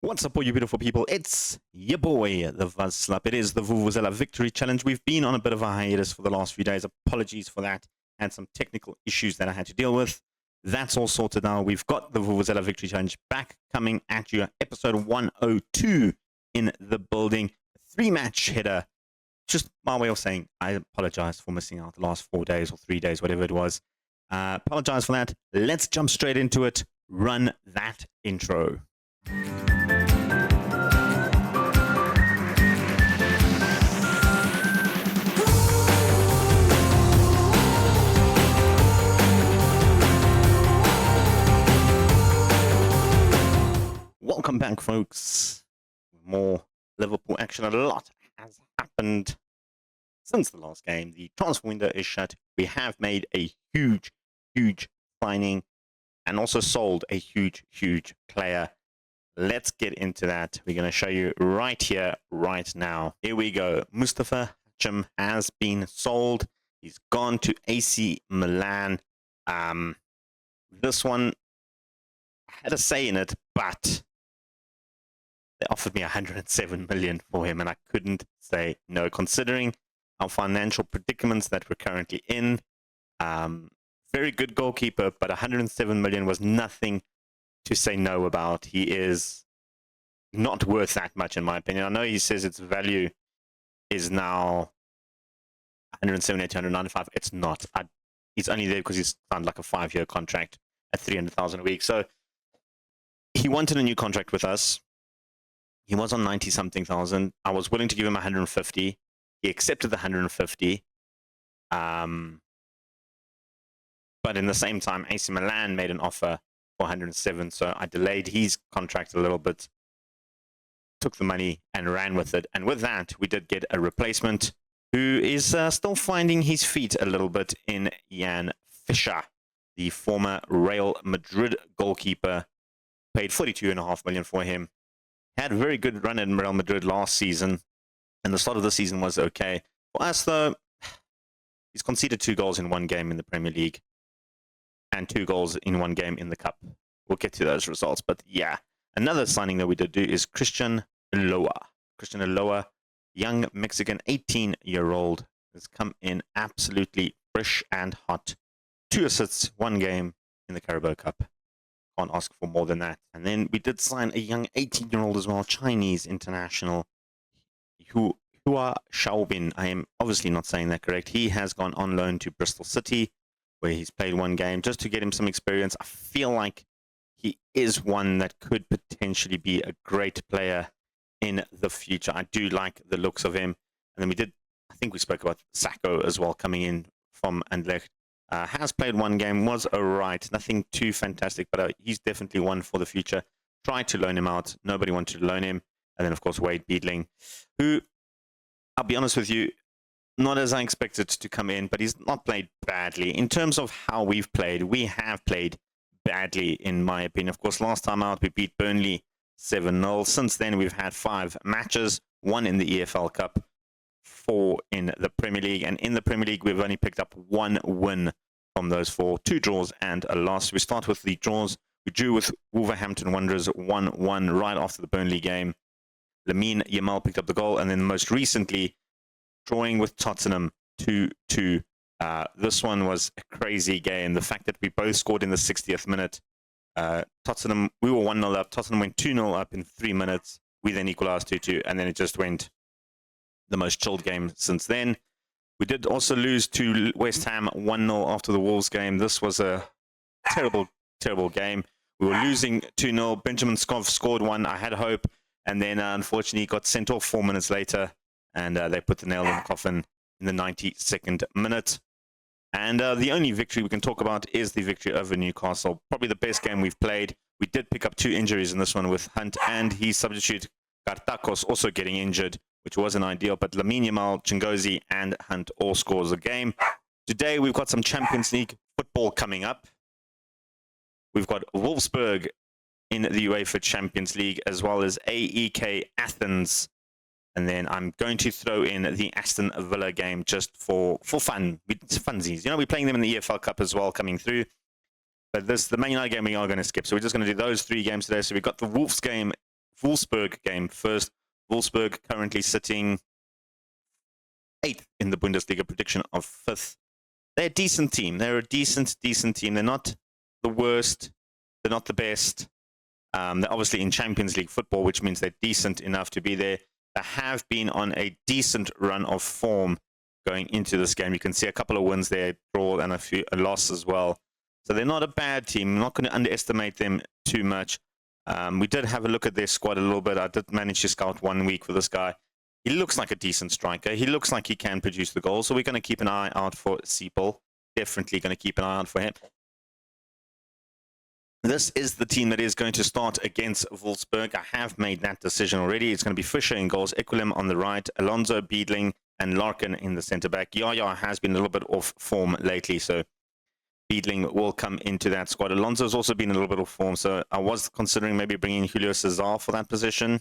What's up, all you beautiful people? It's your boy, the Vuvuzela. It is the Vuvuzela Victory Challenge. We've been on a bit of a hiatus for the last few days. Apologies for that. Had some technical issues that I had to deal with. That's all sorted now. We've got the Vuvuzela Victory Challenge back coming at you. Episode 102 in the building. 3-match header. Just my way of saying I apologize for missing out the last 4 days or 3 days, whatever it was. Apologize for that. Let's jump straight into it. Run that intro. Welcome back, folks. More Liverpool action. A lot has happened since the last game. The transfer window is shut. We have made a huge signing and also sold a huge player. Let's get into that. We're going to show you right here, right now. Here we go. Mustafa Hachim has been sold. He's gone to AC Milan. This one had a say in it, but they offered me 107 million for him, and I couldn't say no, considering our financial predicaments that we're currently in. Very good goalkeeper, but 107 million was nothing to say no about. He is not worth that much, in my opinion. I know he says its value is now 178 to 195. It's not. He's only there because he's signed like a 5-year contract at 300,000 a week. So he wanted a new contract with us. He was on 90-something thousand. I was willing to give him 150. He accepted the 150. But in the same time, AC Milan made an offer for 107. So I delayed his contract a little bit, took the money and ran with it. And with that, we did get a replacement who is still finding his feet a little bit in Jan Fischer, the former Real Madrid goalkeeper. Paid 42.5 million for him. Had a very good run in Real Madrid last season, and the start of the season was okay. For us, though, he's conceded 2 goals in 1 game in the Premier League and 2 goals in 1 game in the Cup. We'll get to those results, but yeah. Another signing that we did do is Christian Eloa. Christian Eloa, young Mexican, 18-year-old, has come in absolutely fresh and hot. 2 assists, 1 game in the Carabao Cup. Can't ask for more than that. And then we did sign a young 18-year-old as well, Chinese international, Hua Xiaobin. I am obviously not saying that correct. He has gone on loan to Bristol City, where he's played 1 game just to get him some experience. I feel like he is one that could potentially be a great player in the future. I do like the looks of him. And then we did, I think we spoke about Sacco as well, coming in from Anderlecht. Has played 1 game, was alright, nothing too fantastic, but he's definitely one for the future. Tried to loan him out, nobody wanted to loan him. And then, of course, Wade Beadling, who, I'll be honest with you, not as I expected to come in, but he's not played badly. In terms of how we've played, we have played badly, in my opinion. Of course, last time out, we beat Burnley 7-0. Since then, we've had 5 matches, 1 in the EFL Cup, 4 in the Premier League. And in the Premier League, we've only picked up 1 win from those 4, 2 draws and a loss. We start with the draws. We drew with Wolverhampton Wanderers 1-1 right after the Burnley game. Lamine Yamal picked up the goal. And then most recently, drawing with Tottenham 2-2. This one was a crazy game. The fact that we both scored in the 60th minute. Tottenham, we were 1-0 up. Tottenham went 2-0 up in 3 minutes. We then equalized 2-2. And then it just went the most chilled game since then. We did also lose to West Ham 1-0 after the Wolves game. This was a terrible game. We were losing 2-0. Benjamin Skov scored 1. I had hope. And then, unfortunately, got sent off 4 minutes later. And they put the nail in the coffin in the 92nd minute. And the only victory we can talk about is the victory over Newcastle. Probably the best game we've played. We did pick up 2 injuries in this one with Hunt and his substitute, Kartakos, also getting injured, which wasn't ideal, but Lamine Yamal, Chingozi, and Hunt all scores a game. Today, we've got some Champions League football coming up. We've got Wolfsburg in the UEFA Champions League, as well as AEK Athens. And then I'm going to throw in the Aston Villa game just for fun. It's funsies. You know, we're playing them in the EFL Cup as well coming through. But the Man United game we are going to skip. So we're just going to do those 3 games today. So we've got the Wolves game Wolfsburg game first. Wolfsburg currently sitting 8th in the Bundesliga, prediction of 5th. They're a decent team. They're a decent team. They're not the worst. They're not the best. They're obviously in Champions League football, which means they're decent enough to be there. They have been on a decent run of form going into this game. You can see a couple of wins there, draw, and a loss as well. So they're not a bad team. I'm not going to underestimate them too much. We did have a look at their squad a little bit. I did manage to scout 1 week for this guy. He looks like a decent striker. He looks like he can produce the goal. So we're going to keep an eye out for Siepel. Definitely going to keep an eye out for him. This is the team that is going to start against Wolfsburg. I have made that decision already. It's going to be Fischer in goals, Equilem on the right, Alonso, Biedling, and Larkin in the centre-back. Yaya has been a little bit off form lately, so Biedling will come into that squad. Alonso has also been a little bit off form, so I was considering maybe bringing Julio Cesar for that position.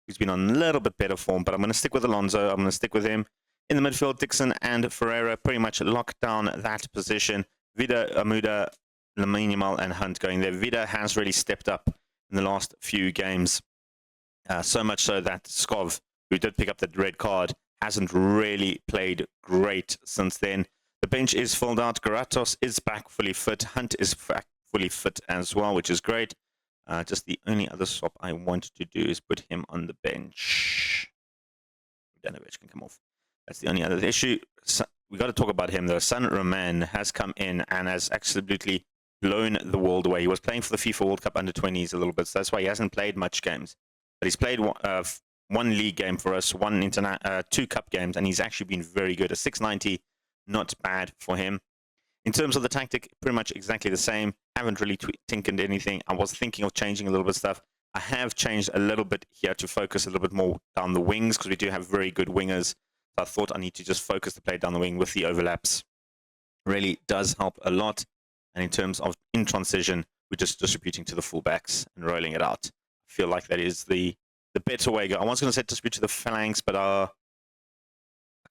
He's been on a little bit better form, but I'm going to stick with Alonso. I'm going to stick with him. In the midfield, Dixon and Ferreira pretty much lock down that position. Vida, Amuda, Lamine Yamal and Hunt going there. Vida has really stepped up in the last few games. So much so that Skov, who did pick up the red card, hasn't really played great since then. The bench is filled out. Garatos is back fully fit. Hunt is back fully fit as well, which is great. Just the only other swap I want to do is put him on the bench. Danovich can come off. That's the only other issue. So, we got to talk about him though. San Roman has come in and has absolutely blown the world away. He was playing for the FIFA World Cup under 20s a little bit, so that's why he hasn't played much games. But he's played one league game for us, 2 cup games, and he's actually been very good. A 690, not bad for him. In terms of the tactic, pretty much exactly the same. Haven't really tinkered anything. I was thinking of changing a little bit of stuff. I have changed a little bit here to focus a little bit more down the wings because we do have very good wingers. So I thought I need to just focus the play down the wing with the overlaps. Really does help a lot. And in terms of in transition, we're just distributing to the fullbacks and rolling it out. I feel like that is the better way to go. I was going to say distribute to the phalanx, but I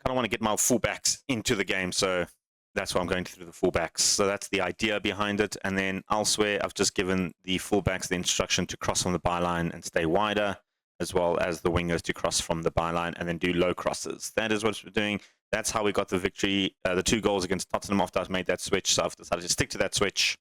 kind of want to get my fullbacks into the game. So that's why I'm going through the fullbacks. So that's the idea behind it. And then elsewhere, I've just given the fullbacks the instruction to cross from the byline and stay wider, as well as the wingers to cross from the byline and then do low crosses. That is what we're doing. That's how we got the victory, the 2 goals against Tottenham after I've made that switch. So I've decided to stick to that switch.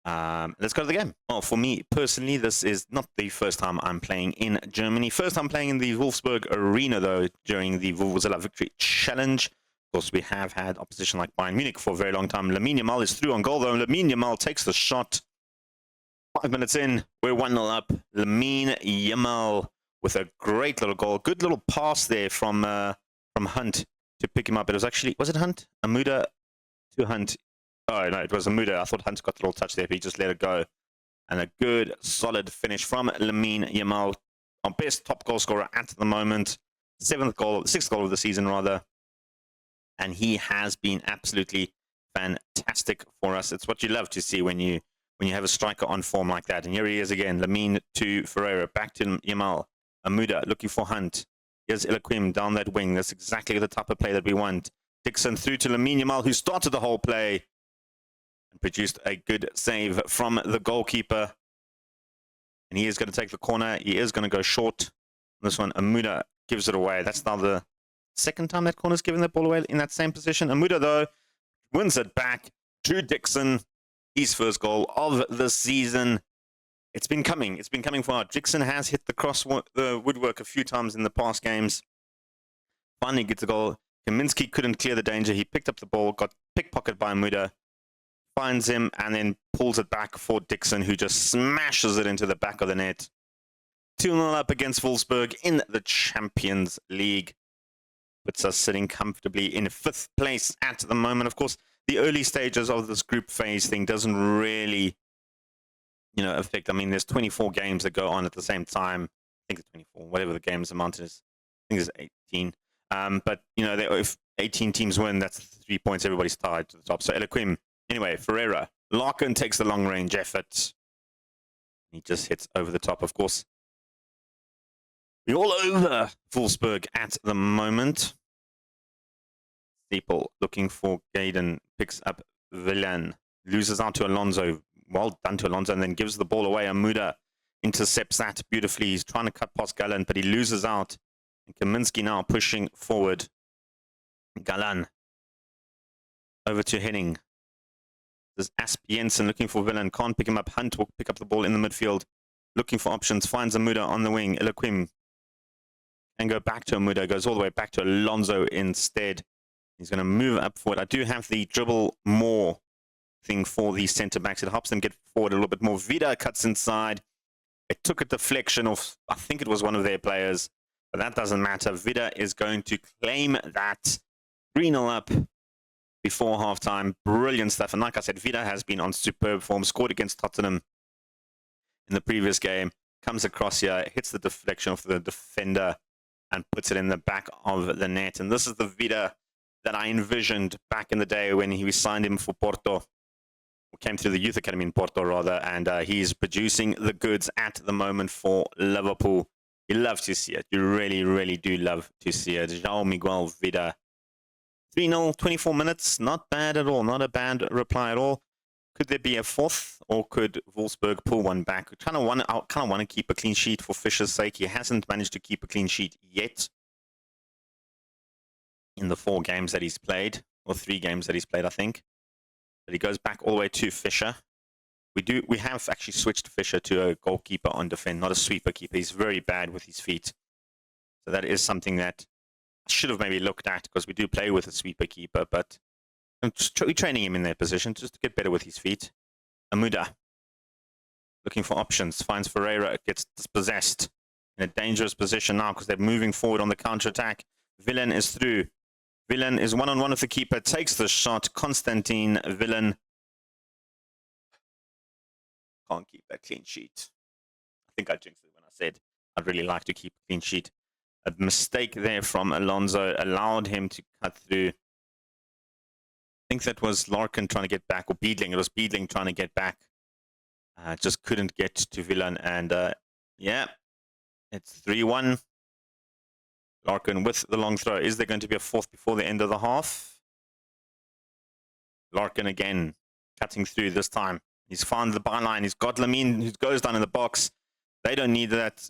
Let's go to the game. Well, for me personally, this is not the first time I'm playing in Germany. First time playing in the Wolfsburg Arena, though, during the Vuvuzela Victory Challenge. Of course, we have had opposition like Bayern Munich for a very long time. Lamine Yamal is through on goal, though. Lamine Yamal takes the shot. 5 minutes in, we're 1-0 up. Lamine Yamal with a great little goal. Good little pass there from Hunt to pick him up. It was actually, was it Hunt? Amuda to Hunt. Oh, no, it was Amuda. I thought Hunt got the little touch there, but he just let it go. And a good, solid finish from Lamine Yamal. Our best top goal scorer at the moment. 6th goal of the season, rather. And he has been absolutely fantastic for us. It's what you love to see when you have a striker on form like that. And here he is again. Lamine to Ferreira. Back to Yamal. Amuda looking for Hunt. Here's Ilaquim down that wing. That's exactly the type of play that we want. Dixon through to Lamine Yamal, who started the whole play and produced a good save from the goalkeeper. And he is going to take the corner. He is going to go short. This one, Amuda gives it away. That's now the 2nd time that corner's given the ball away in that same position. Amuda, though, wins it back to Dixon. His first goal of the season. It's been coming. It's been coming far. Dixon has hit the woodwork a few times in the past games. Finally gets a goal. Kaminsky couldn't clear the danger. He picked up the ball, got pickpocketed by Amuda, finds him, and then pulls it back for Dixon, who just smashes it into the back of the net. 2-0 up against Wolfsburg in the Champions League. Puts us sitting comfortably in 5th place at the moment. Of course, the early stages of this group phase thing doesn't really, affect. I mean, there's 24 games that go on at the same time. I think it's 24, whatever the game's amount is. I think it's 18. But, if 18 teams win, that's 3 points. Everybody's tied to the top. So, Ilaquim. Anyway, Ferreira. Larkin takes the long-range effort. He just hits over the top, of course. We're all over Wolfsburg at the moment. Siepel looking for Gaden. Picks up Villan. Loses out to Alonso. Well done to Alonso. And then gives the ball away. Amuda intercepts that beautifully. He's trying to cut past Galan, but he loses out. And Kaminsky now pushing forward. Galan over to Henning. There's Asp Jensen looking for Villan. Can't pick him up. Hunt will pick up the ball in the midfield. Looking for options. Finds Amuda on the wing. Ilequim can go back to Amuda. Goes all the way back to Alonso instead. He's going to move up forward. I do have the dribble more thing for the centre backs. It helps them get forward a little bit more. Vida cuts inside. It took a deflection off, I think it was one of their players, but that doesn't matter. Vida is going to claim that. 3-0 up before halftime. Brilliant stuff. And like I said, Vida has been on superb form. Scored against Tottenham in the previous game. Comes across here, hits the deflection of the defender and puts it in the back of the net. And this is the Vida that I envisioned back in the day when we signed him for Porto. We came through the youth academy in Porto, rather, and he's producing the goods at the moment for Liverpool. You love to see it. You really, really do love to see it. João Miguel Vida. 3-0, 24 minutes. Not bad at all. Not a bad reply at all. Could there be a fourth, or could Wolfsburg pull one back? I kind of want to keep a clean sheet for Fischer's sake. He hasn't managed to keep a clean sheet yet in the 4 games that he's played, or 3 games that he's played, I think. But he goes back all the way to Fischer. We have actually switched Fischer to a goalkeeper on defense, not a sweeper keeper. He's very bad with his feet. So that is something that I should have maybe looked at, because we do play with a sweeper keeper, but we're training him in that position just to get better with his feet. Amuda, looking for options, finds Ferreira, gets dispossessed in a dangerous position now because they're moving forward on the counter-attack. Villan is through. Villan is one-on-one with the keeper, takes the shot. Konstantin Villan can't keep a clean sheet. I think I jinxed it when I said I'd really like to keep a clean sheet. A mistake there from Alonso allowed him to cut through. I think that was Larkin trying to get back, or Beedling. It was Beedling trying to get back. Just couldn't get to Villan, and yeah, it's 3-1. Larkin with the long throw. Is there going to be a fourth before the end of the half? Larkin again, cutting through this time. He's found the byline. He's got Lamine, who goes down in the box. They don't need that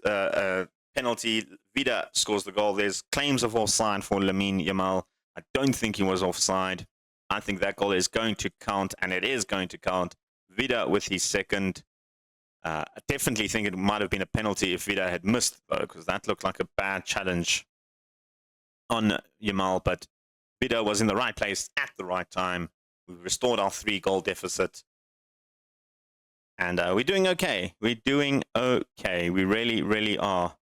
penalty. Vida scores the goal. There's claims of offside for Lamine Yamal. I don't think he was offside. I think that goal is going to count, and it is going to count. Vida with his second. I definitely think it might have been a penalty if Vida had missed, though, because that looked like a bad challenge on Yamal, but Vida was in the right place at the right time. We restored our 3-goal deficit. And we're doing okay. We're doing okay. We really, really are.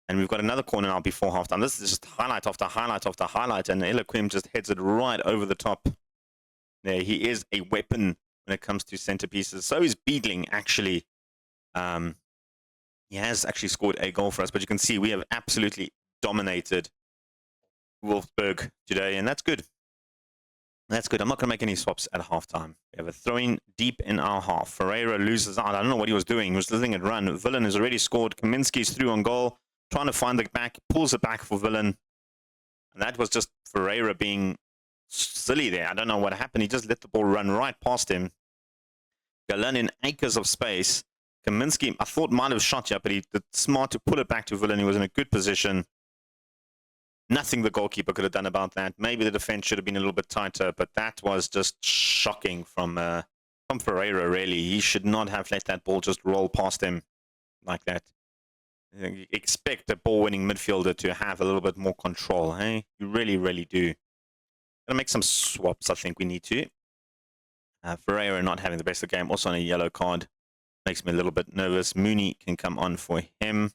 And we've got another corner now before halftime. This is just highlight after highlight after highlight, and Ilequim just heads it right over the top. There, he is a weapon when it comes to centerpieces. So is Beedling, actually. He has actually scored a goal for us, but you can see we have absolutely dominated Wolfsburg today, and that's good. That's good. I'm not going to make any swaps at halftime. We have a throw-in deep in our half. Ferreira loses out. I don't know what he was doing. He was letting it run. Villan has already scored. Kaminsky's through on goal, trying to find the back, pulls it back for Villan. And that was just Ferreira being silly there. I don't know what happened. He just let the ball run right past him. Galan in acres of space. Kaminsky, I thought, might have shot you, but he did smart to pull it back to Villan. He was in a good position. Nothing the goalkeeper could have done about that. Maybe the defense should have been a little bit tighter, but that was just shocking from Ferreira, really. He should not have let that ball just roll past him like that. You expect a ball-winning midfielder to have a little bit more control, hey? You really, really do. Gonna make some swaps, I think we need to. Ferreira not having the best of the game, also on a yellow card. Makes me a little bit nervous. Mooney can come on for him.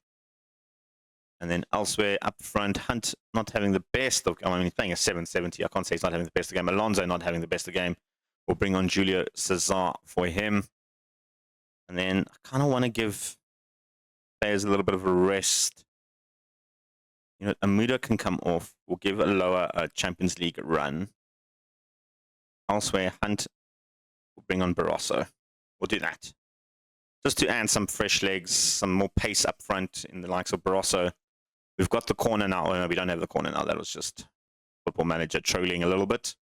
And then elsewhere up front, Hunt not having the best of, I mean, he's playing a 770. I can't say he's not having the best of the game. Alonso not having the best of the game. We'll bring on Julio Cesar for him. And then I kind of want to give players a little bit of a rest. You know, Amuda can come off. We'll give a lower Champions League run. Elsewhere, Hunt will bring on Barroso. We'll do that. Just to add some fresh legs, some more pace up front in the likes of Barroso. We've got the corner now. Oh, no, we don't have the corner now. That was just Football Manager trolling a little bit.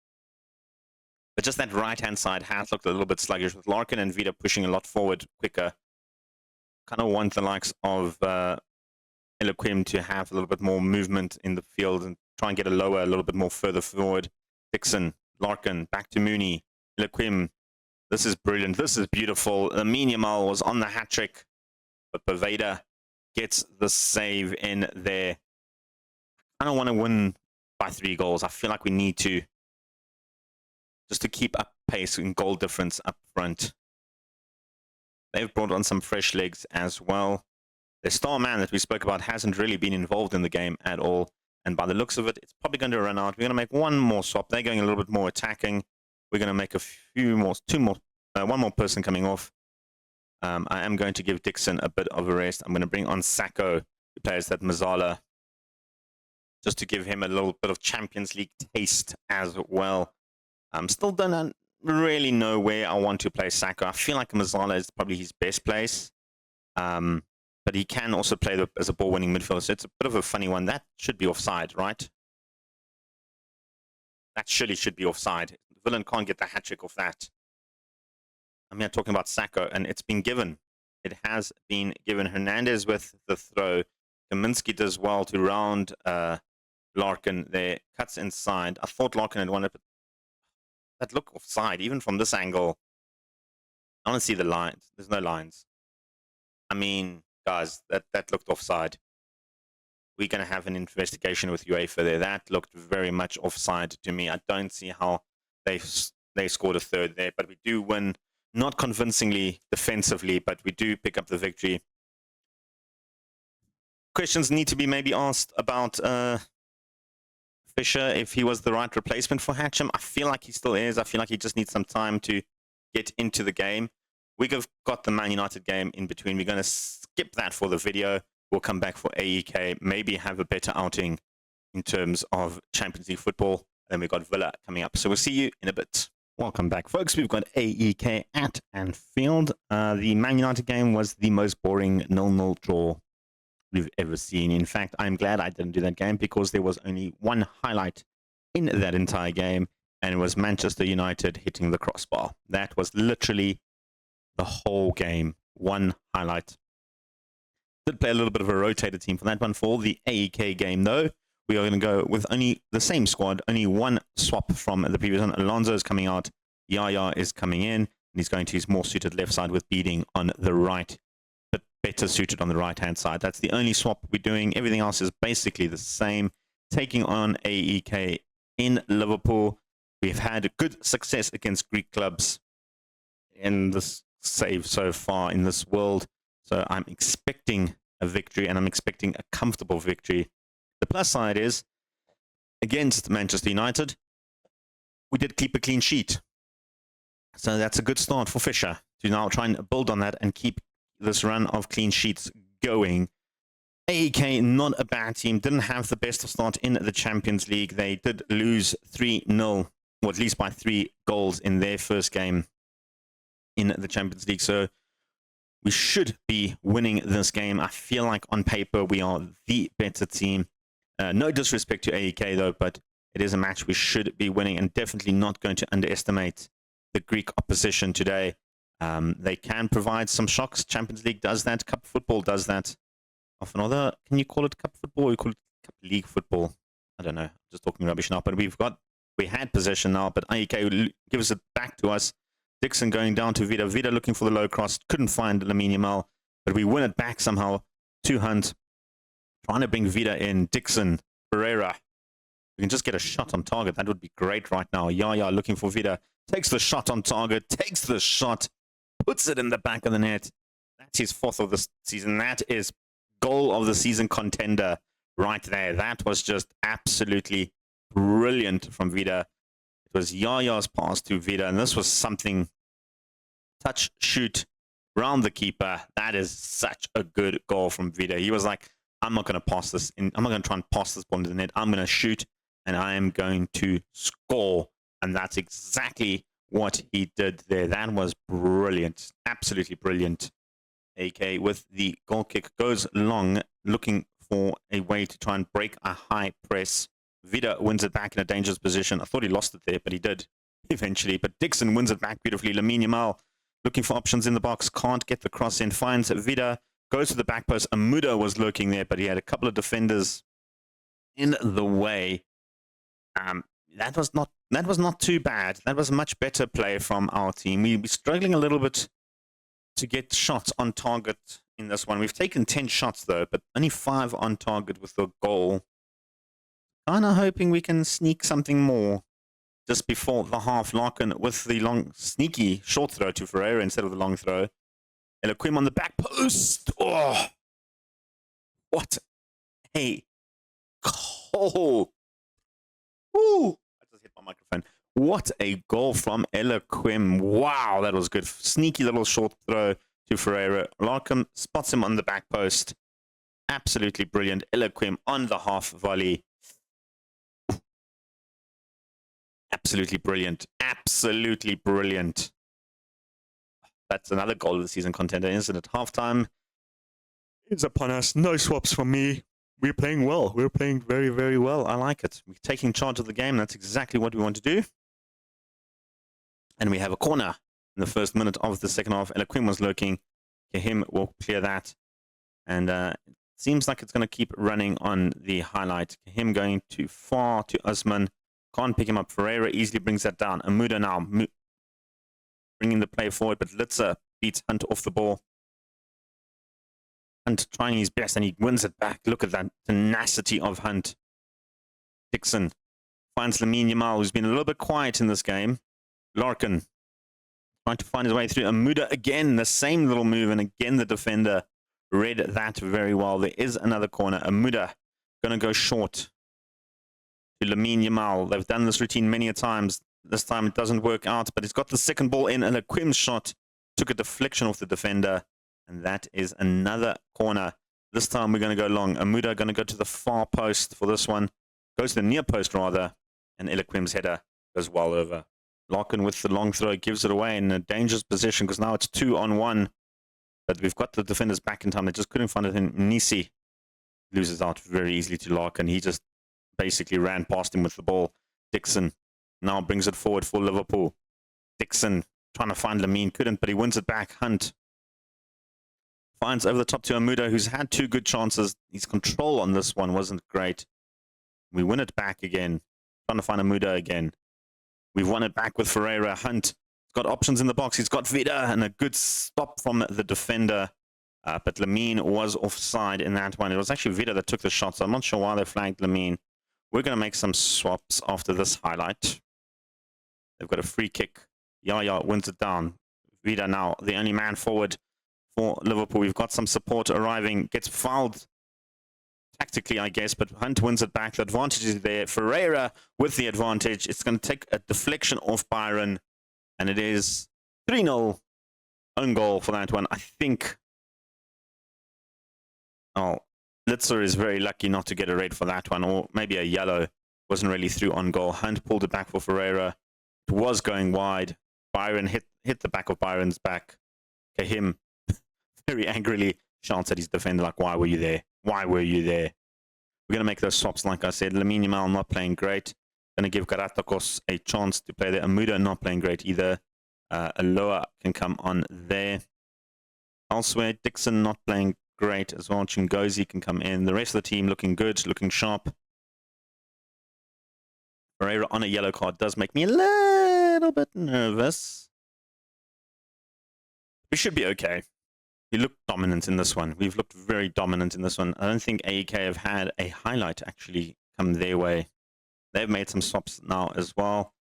But just that right-hand side has looked a little bit sluggish with Larkin and Vida pushing a lot forward quicker. kind of want the likes of Eloquim to have a little bit more movement in the field and try and get a little bit more further forward. Dixon, Larkin, back to Mooney, Eloquim. This is brilliant. This is beautiful. Minimal was on the hat trick, but Vuvuzela gets the save in there. I don't want to win by 3 goals. I feel like we need to just to keep up pace in goal difference up front. They've brought on some fresh legs as well. The star man that we spoke about hasn't really been involved in the game at all. And by the looks of it, it's probably going to run out. We're going to make one more swap. They're going a little bit more attacking. We're going to make a few more, one more person coming off. I am going to give Dixon a bit of a rest. I'm going to bring on Sacco, who plays that Vuvuzela, just to give him a little bit of Champions League taste as well. Still don't really know where I want to play Sacco. I feel like Vuvuzela is probably his best place. But he can also play as a ball-winning midfielder, so it's a bit of a funny one. That should be offside, right? That surely should be offside. The villain can't get the hat-trick off that. I'm here talking about Sacco, and it's been given. It has been given. Hernandez with the throw. Kaminsky does well to round Larkin there. Cuts inside. I thought Larkin had won it, but that looked offside, even from this angle. I want to see the lines. There's no lines. I mean, guys, that looked offside. We're going to have an investigation with UEFA there. That looked very much offside to me. I don't see how they scored a third there, but we do win, not convincingly defensively, but we do pick up the victory. Questions need to be maybe asked about Fisher, if he was the right replacement for Hatcham. I feel like he still is. I feel like he just needs some time to get into the game. We've got the Man United game in between. We're going to skip that for the video. We'll come back for AEK, maybe have a better outing in terms of Champions League football. Then we've got Villa coming up. So we'll see you in a bit. Welcome back, folks. We've got AEK at Anfield. The Man United game was the most boring 0-0 draw we've ever seen. In fact, I'm glad I didn't do that game because there was only one highlight in that entire game, and it was Manchester United hitting the crossbar. That was literally the whole game. One highlight. Did play a little bit of a rotated team for that one. For the AEK game, though, we are going to go with only the same squad, only one swap from the previous one. Alonso is coming out. Yaya is coming in, and he's going to his more suited left side with Beading on the right, but better suited on the right-hand side. That's the only swap we're doing. Everything else is basically the same. Taking on AEK in Liverpool. We've had good success against Greek clubs in this save so far in this world. So I'm expecting a victory, and I'm expecting a comfortable victory. The plus side is, against Manchester United, we did keep a clean sheet. So that's a good start for Fisher to now try and build on that and keep this run of clean sheets going. AEK, not a bad team, didn't have the best of start in the Champions League. They did lose 3-0, or at least by 3 goals in their first game in the Champions League. So we should be winning this game. I feel like on paper we are the better team. No disrespect to AEK though, but it is a match we should be winning, and definitely not going to underestimate the Greek opposition today. They can provide some shocks. Champions League does that. Cup football does that. Of another, can you call it cup football or you call it cup league football? I don't know. I'm just talking rubbish now, but we had possession now, but AEK gives it back to us. Dixon going down to Vida. Vida looking for the low cross. Couldn't find Lamine Yamal, but we win it back somehow to Hunt. Trying to bring Vida in. Dixon, Pereira. We can just get a shot on target. That would be great right now. Yaya looking for Vida. Takes the shot on target. Takes the shot. Puts it in the back of the net. That's his 4th of the season. That is goal of the season contender right there. That was just absolutely brilliant from Vida. It was Yaya's pass to Vida, and this was something, touch, shoot, round the keeper. That is such a good goal from Vida. He was like, I'm not going to pass this in. I'm not going to try and pass this ball into the net. I'm going to shoot, and I am going to score. And that's exactly what he did there. That was brilliant. Absolutely brilliant. AK with the goal kick goes long, looking for a way to try and break a high press. Vida wins it back in a dangerous position. I thought he lost it there, but he did eventually. But Dixon wins it back beautifully. Lamine Yamal looking for options in the box. Can't get the cross in. Finds Vida. goes to the back post. Amuda was lurking there, but he had a couple of defenders in the way. That was not too bad. That was a much better play from our team. We were struggling a little bit to get shots on target in this one. We've taken 10 shots though, but only 5 on target with the goal. Kind of hoping we can sneak something more just before the half. Larkin with the long, sneaky short throw to Ferreira instead of the long throw. Eloquim on the back post. Oh, what a goal. Ooh, I just hit my microphone. What a goal from Eloquim. Wow, that was good. Sneaky little short throw to Ferreira. Larkin spots him on the back post. Absolutely brilliant. Eloquim on the half volley. Absolutely brilliant. Absolutely brilliant. That's another goal of the season contender, isn't it? Halftime is upon us. No swaps from me. We're playing well. We're playing very, very well. I like it. We're taking charge of the game. That's exactly what we want to do. And we have a corner in the first minute of the second half. Eloquim was lurking. Kahim will clear that. And it seems like it's going to keep running on the highlight. Kahim going too far to Usman. Can't pick him up. Ferreira easily brings that down. Amuda now bringing the play forward, but Litzer beats Hunt off the ball. Hunt trying his best, and he wins it back. Look at that tenacity of Hunt. Dixon finds Lamine Yamal, who's been a little bit quiet in this game. Larkin trying to find his way through. Amuda again, the same little move, and again the defender read that very well. There is another corner. Amuda going to go short to Lamine Yamal. They've done this routine many a times. This time it doesn't work out, but he's got the second ball in, and a Quim shot took a deflection off the defender, and that is another corner. This time we're going to go long. Amuda going to go to the far post for this one. Goes to the near post, rather, and Eloquim's header goes well over. Larkin with the long throw gives it away in a dangerous position because now it's 2-on-1. But we've got the defenders back in time. They just couldn't find it. And Nisi loses out very easily to Larkin. He just basically ran past him with the ball. Dixon now brings it forward for Liverpool. Dixon trying to find Lamine. Couldn't, but he wins it back. Hunt finds over the top to Amuda, who's had 2 good chances. His control on this one wasn't great. We win it back again. Trying to find Amuda again. We've won it back with Ferreira. Hunt got options in the box. He's got Vida and a good stop from the defender. But Lamine was offside in that one. It was actually Vida that took the shot, so I'm not sure why they flagged Lamine. We're going to make some swaps after this highlight. They've got a free kick. Yaya wins it down. Vida now, the only man forward for Liverpool. We've got some support arriving. Gets fouled tactically, I guess, but Hunt wins it back. The advantage is there. Ferreira with the advantage. It's going to take a deflection off Byron, and it is 3-0 own goal for that one. I think Litzer is very lucky not to get a red for that one, or maybe a yellow. Wasn't really through on goal. Hunt pulled it back for Ferreira. It was going wide. Byron hit the back of Byron's back. Kahim very angrily shouts at his defender like, why were you there? Why were you there? We're going to make those swaps, like I said. Lamine Yamal not playing great. Going to give Garatakos a chance to play there. Amuda not playing great either. Aloha can come on there. Elsewhere, Dixon not playing great as well. Chingozi can come in. The rest of the team looking good, looking sharp. Ferreira on a yellow card does make me a little bit nervous. We should be okay. We looked dominant in this one. We've looked very dominant in this one. I don't think AEK have had a highlight actually come their way. They've made some swaps now as well.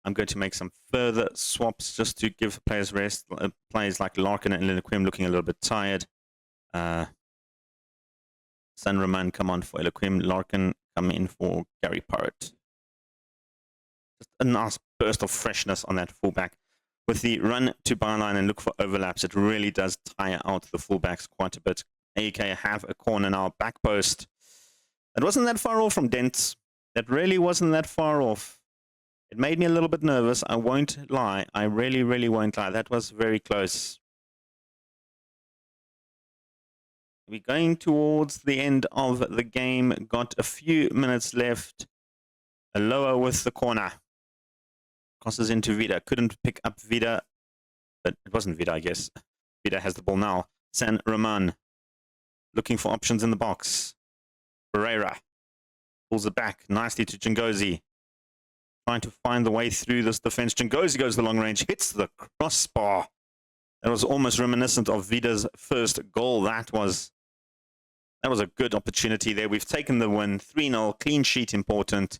I'm going to make some further swaps just to give players rest. Players like Larkin and Eloquim looking a little bit tired. San Roman come on for Eloquim. Larkin come in for Gary Parrott. Just a nice burst of freshness on that fullback. With the run to byline and look for overlaps, it really does tire out the fullbacks quite a bit. AEK have a corner now, back post. It wasn't that far off from Dent. That really wasn't that far off. It made me a little bit nervous. I won't lie. I really, really won't lie. That was very close. We're going towards the end of the game. Got a few minutes left. Aloha with the corner. Crosses into Vida. Couldn't pick up Vida. But it wasn't Vida, I guess. Vida has the ball now. San Roman looking for options in the box. Pereira pulls it back nicely to Chingozi. Trying to find the way through this defense. Chingozi goes the long range, hits the crossbar. That was almost reminiscent of Vida's first goal. That was a good opportunity there. We've taken the win. 3-0, clean sheet important.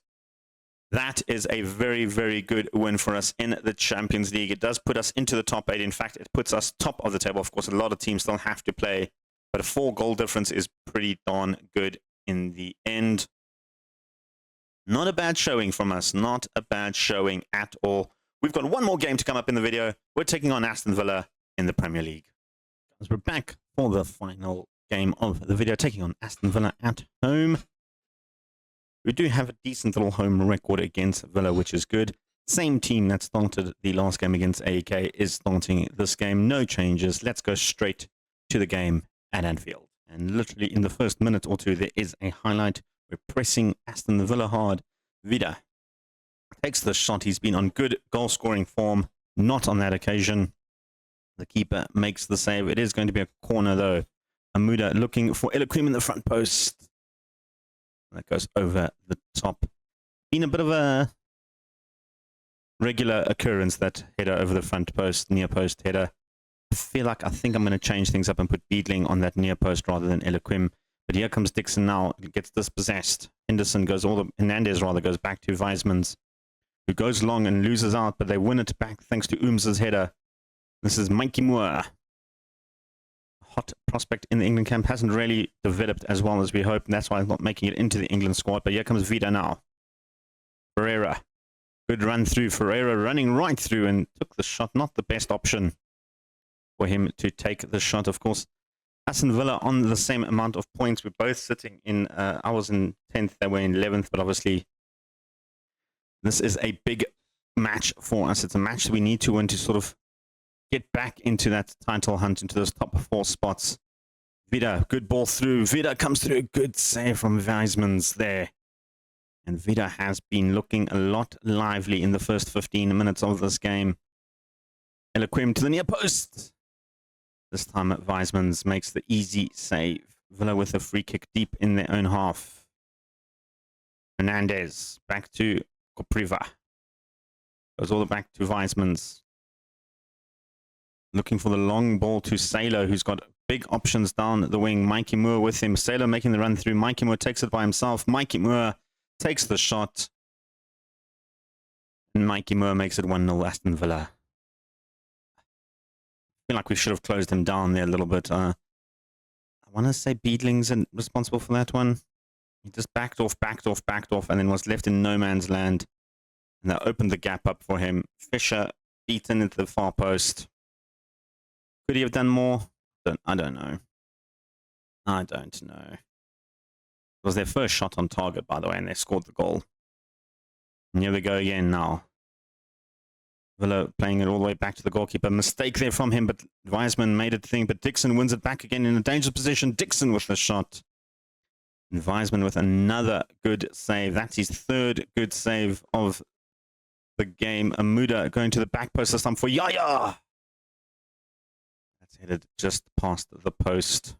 That is a very, very good win for us in the Champions League. It does put us into the top 8. In fact, it puts us top of the table. Of course, a lot of teams still have to play, but a 4-goal difference is pretty darn good in the end. Not a bad showing from us. Not a bad showing at all. We've got one more game to come up in the video. We're taking on Aston Villa in the Premier League. As we're back for the final game of the video, taking on Aston Villa at home. We do have a decent little home record against Villa, which is good. Same team that started the last game against AEK is starting this game. No changes. Let's go straight to the game at Anfield. And literally in the first minute or two, there is a highlight. We're pressing Aston Villa hard. Vida takes the shot. He's been on good goal-scoring form. Not on that occasion. The keeper makes the save. It is going to be a corner, though. Amuda looking for Eloquim in the front post. That goes over the top. Been a bit of a regular occurrence, that header over the front post, near post header. I think I'm going to change things up and put Beedling on that near post rather than Eloquim. But here comes Dixon now. He gets dispossessed. Hernandez goes back to Weismans, who goes long and loses out, but they win it back thanks to Ooms' header. This is Mikey Moore. Hot prospect in the England camp, hasn't really developed as well as we hoped, and that's why he's not making it into the England squad. But here comes Vida now. Ferreira. Good run through. Ferreira running right through and took the shot. Not the best option for him to take the shot, of course. Aston Villa on the same amount of points. We're both sitting in, I was in 10th, they were in 11th, but obviously this is a big match for us. It's a match that we need to win to sort of get back into that title hunt, into those top 4 spots. Vida, good ball through. Vida comes through. Good save from Weismans there. And Vida has been looking a lot lively in the first 15 minutes of this game. Eloquim to the near post. This time Weismans makes the easy save. Villa with a free kick deep in their own half. Hernandez back to Kopriva. Goes all the back to Weismans. Looking for the long ball to Sailor, who's got big options down the wing. Mikey Moore with him. Sailor making the run through. Mikey Moore takes it by himself. Mikey Moore takes the shot. And Mikey Moore makes it 1-0 Aston Villa. I feel like we should have closed him down there a little bit. I want to say Beedling's responsible for that one. He just backed off, and then was left in no man's land. And that opened the gap up for him. Fisher beaten into the far post. Could he have done more? I don't know. I don't know. It was their first shot on target, by the way, and they scored the goal. And here we go again now. Villa playing it all the way back to the goalkeeper. Mistake there from him, but Weisman made it thing. But Dixon wins it back again in a dangerous position. Dixon with the shot. And Weisman with another good save. That's his 3rd good save of the game. Amuda going to the back post this time for Yaya. That's headed just past the post.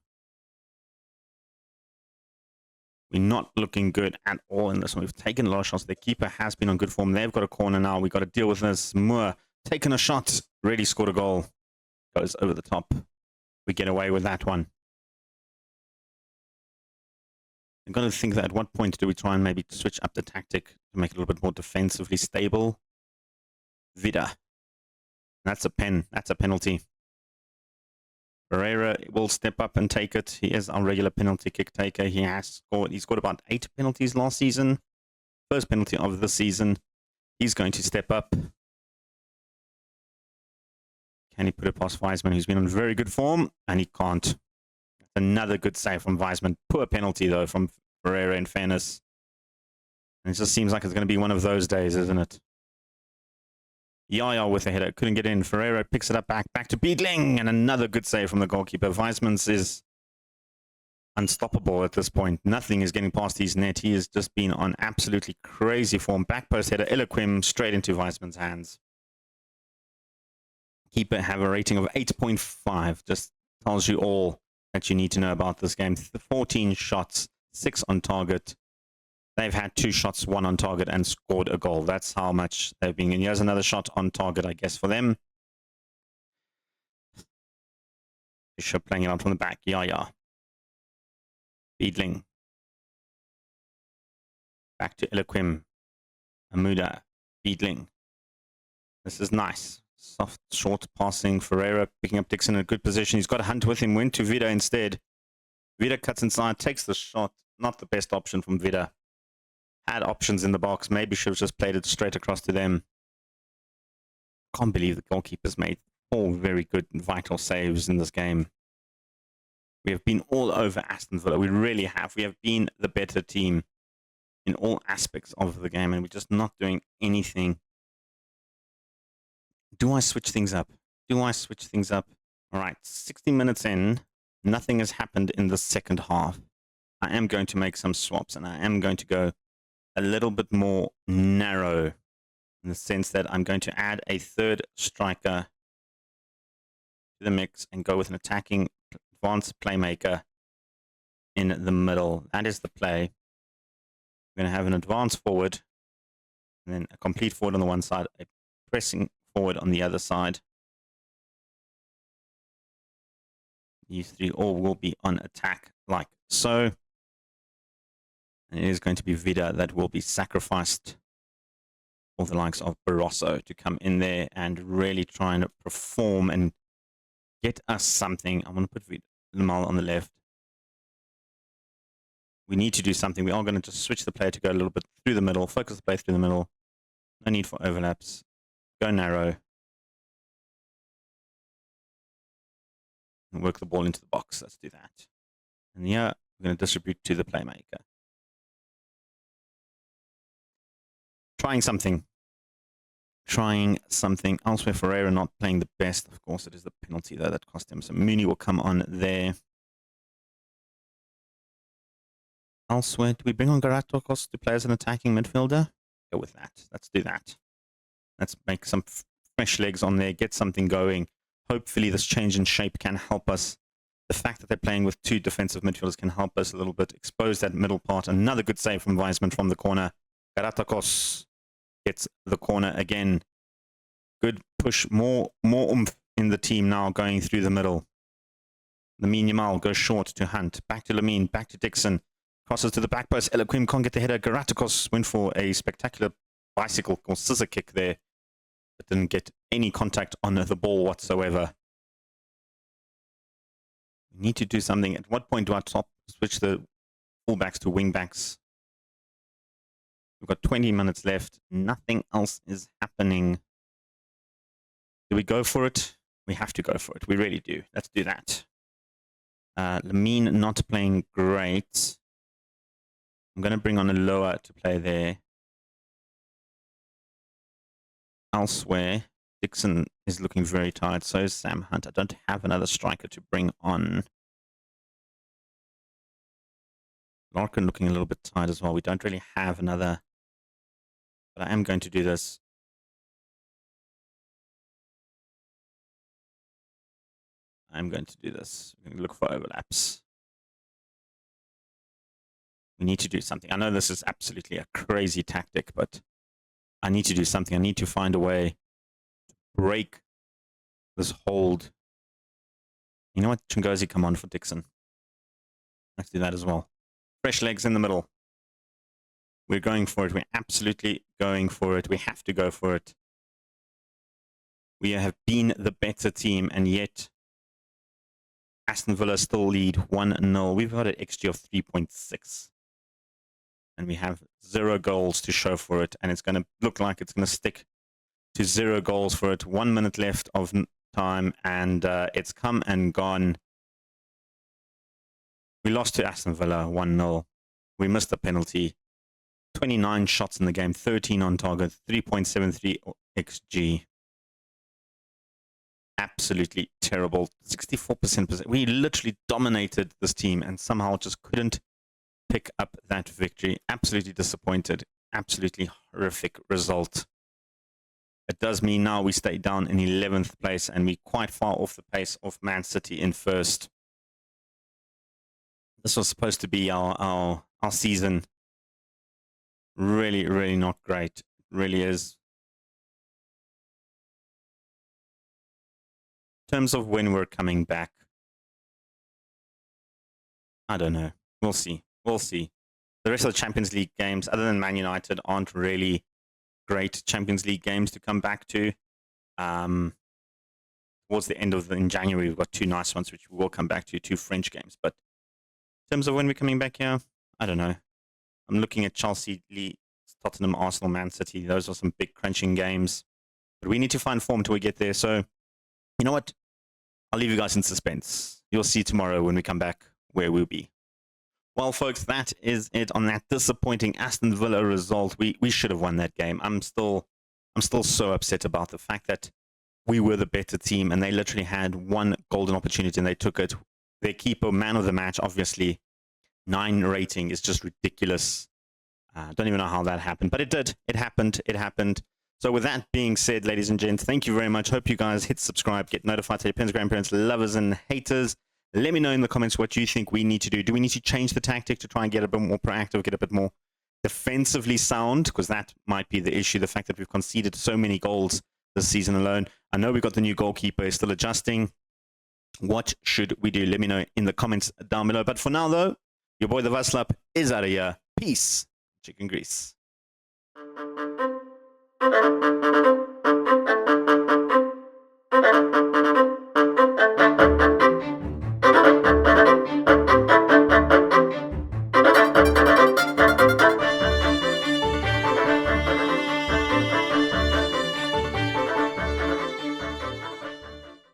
We're not looking good at all in this one. We've taken a lot of shots. The keeper has been on good form. They've got a corner now. We've got to deal with this. Moore taking a shot. Really scored a goal. Goes over the top. We get away with that one. I've got to think that at what point do we try and maybe switch up the tactic to make it a little bit more defensively stable. Vida. That's a pen. That's a penalty. Pereira will step up and take it. He is our regular penalty kick taker. He scored about 8 penalties last season. First penalty of the season. He's going to step up. Can he put it past Weisman, who's been on very good form? And he can't. Another good save from Weisman. Poor penalty, though, from Pereira, in fairness. And it just seems like it's going to be one of those days, isn't it? Yaya with a header. Couldn't get in. Ferreira picks it up back to Beedling. And another good save from the goalkeeper. Weismans is unstoppable at this point. Nothing is getting past his net. He has just been on absolutely crazy form. Back post header. Eloquim straight into Weisman's hands. Keeper have a rating of 8.5. Just tells you all. that you need to know about this game. 14 shots, 6 on target. They've had 2 shots, 1 on target, and scored a goal. That's how much they've been. And here's another shot on target, I guess, for them. Bishop playing it out from the back. Yeah. Beedling. Back to Eloquim. Amuda. Beedling. This is nice. Soft, short passing. Ferreira picking up Dixon in a good position. He's got a Hunt with him. Went to Vida instead. Vida cuts inside, takes the shot. Not the best option from Vida. Had options in the box. Maybe should have just played it straight across to them. Can't believe the goalkeepers made 4 very good and vital saves in this game. We have been all over Aston Villa. We really have. We have been the better team in all aspects of the game, and we're just not doing anything. Do I switch things up? All right, 60 minutes in. Nothing has happened in the second half. I am going to make some swaps, and I am going to go a little bit more narrow in the sense that I'm going to add a third striker to the mix and go with an attacking advanced playmaker in the middle. That is the play. We're going to have an advanced forward and then a complete forward on the one side, a pressing forward on the other side. These 3 all will be on attack like so. And it is going to be Vida that will be sacrificed for the likes of Barroso to come in there and really try and perform and get us something. I'm going to put Lamal on the left. We need to do something. We are going to just switch the player to go a little bit through the middle, focus the play through the middle. No need for overlaps. Go narrow. And work the ball into the box. Let's do that. And here, we're going to distribute to the playmaker. Trying something elsewhere. Ferreira not playing the best. Of course, it is the penalty though that cost him. So Mooney will come on there. Elsewhere, do we bring on Garatokos to play as an attacking midfielder? Go with that. Let's do that. Let's make some fresh legs on there, get something going. Hopefully this change in shape can help us. The fact that they're playing with 2 defensive midfielders can help us a little bit. Expose that middle part. Another good save from Weisman from the corner. Garatokos gets the corner again. Good push. More oomph in the team now going through the middle. Lamine Yamal goes short to Hunt. Back to Lamine. Back to Dixon. Crosses to the back post. Eloquim can't get the header. Garatokos went for a spectacular bicycle or scissor kick there. But didn't get any contact on the ball whatsoever. We need to do something. At what point do I switch the fullbacks to wingbacks? We've got 20 minutes left. Nothing else is happening. Do we go for it? We have to go for it. We really do. Let's do that. Lamine not playing great. I'm going to bring on a lower to play there. Elsewhere, Dixon is looking very tired. So is Sam Hunt. I don't have another striker to bring on. Larkin looking a little bit tired as well. We don't really have another. But I am going to do this. I'm going to do this. I'm going to look for overlaps. We need to do something. I know this is absolutely a crazy tactic, but I need to do something. I need to find a way to break this hold. You know what? Chingozi, come on for Dixon. Let's do that as well. Fresh legs in the middle. We're going for it. We're absolutely going for it. We have to go for it. We have been the better team, and yet Aston Villa still lead 1-0. We've got an XG of 3.6. And we have 0 goals to show for it. And it's going to look like it's going to stick to 0 goals for it. 1 minute left of time. And it's come and gone. We lost to Aston Villa 1-0. We missed the penalty. 29 shots in the game. 13 on target. 3.73 XG. Absolutely terrible. 64%. We literally dominated this team and somehow just couldn't pick up that victory. Absolutely disappointed. Absolutely horrific result. It does mean now we stay down in 11th place and we're quite far off the pace of Man City in first. This was supposed to be our season. Really, really not great. Really is. In terms of when we're coming back, I don't know. We'll see. We'll see. The rest of the Champions League games, other than Man United, aren't really great Champions League games to come back to. Towards the end of in January, we've got 2 nice ones, which we will come back to, 2 French games. But in terms of when we're coming back here, I don't know. I'm looking at Chelsea, Leeds, Tottenham, Arsenal, Man City. Those are some big crunching games. But we need to find form till we get there. So, you know what? I'll leave you guys in suspense. You'll see tomorrow when we come back where we'll be. Well, folks, that is it on that disappointing Aston Villa result. We should have won that game. I'm still so upset about the fact that we were the better team and they literally had one golden opportunity and they took it. Their keeper, man of the match, obviously. 9 rating is just ridiculous. Don't even know how that happened, but it did. It happened. It happened. So with that being said, ladies and gents, thank you very much. Hope you guys hit subscribe, get notified to your parents, grandparents, lovers, and haters. Let me know in the comments what you think we need to do. Do we need to change the tactic to try and get a bit more proactive, get a bit more defensively sound? Because that might be the issue, the fact that we've conceded so many goals this season alone. I know we've got the new goalkeeper, is still adjusting. What should we do? Let me know in the comments down below. But for now, though, your boy the Vaslap is out of here. Peace. Chicken grease.